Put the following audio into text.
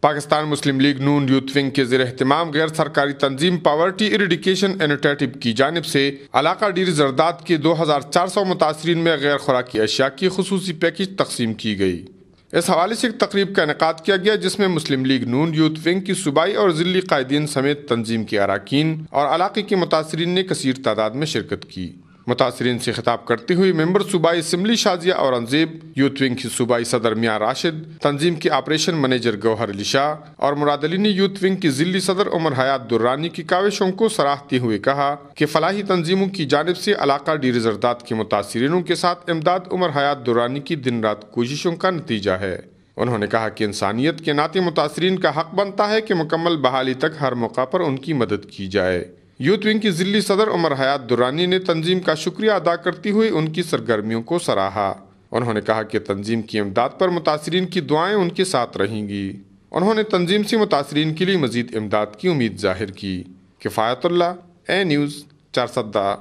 پاکستان مسلم league نون youth wing کے زیر اہتمام غیر سرکاری تنظیم پاورٹی ایریڈیکیشن انیشیٹو کی جانب سے علاقہ ڈیری زرداد کے 2400 متاثرین میں غیر خوراکی اشیاء کی خصوصی پیکج تقسیم کی گئی۔ اس حوالے سے ایک تقریب کا انعقاد کیا گیا جس میں مسلم لیگ نون یوتھ ونگ کی صوبائی اور ضلعی قائدین سمیت تنظیم کے اراکین اور علاقے کے متاثرین نے کثیر تعداد میں شرکت کی۔ متاثرین سے خطاب کرتے ہوئے ممبر صوبائی assembly Shazia Aurangzeb, youth wing کی صوبائی صدر میاں راشد، تنظیم کے آپریشن منیجر گوہر علی شاہ اور مراد علی نے یوتھ ونگ کی ضلعی صدر عمر حیات درانی کی کاوشوں کو سراہتے ہوئے کہا کہ فلاحی تنظیموں کی جانب سے علاقہ ڈیری زرداد کے متاثرینوں کے ساتھ امداد عمر حیات درانی کی دن رات کوششوں کا نتیجہ ہے۔ انہوں نے کہا کہ انسانیت کے ناطے متاثرین کا حق بنتا ہے کہ مکمل بحالی تک ہر موقع پر ان کی مدد کی جائے۔ یوتھ ونگ کی ضلعی صدر عمر حیات درانی نے تنظیم کا شکریہ ادا کرتے ہوئے ان کی سرگرمیوں کو سراہا۔ انہوں نے کہا کہ تنظیم کی امداد پر متاثرین کی دعائیں ان کے ساتھ رہیں گی۔ انہوں نے تنظیم سے متاثرین کے لیے مزید امداد کی امید ظاہر کی۔ کفایت اللہ، اے نیوز، چارسدہ۔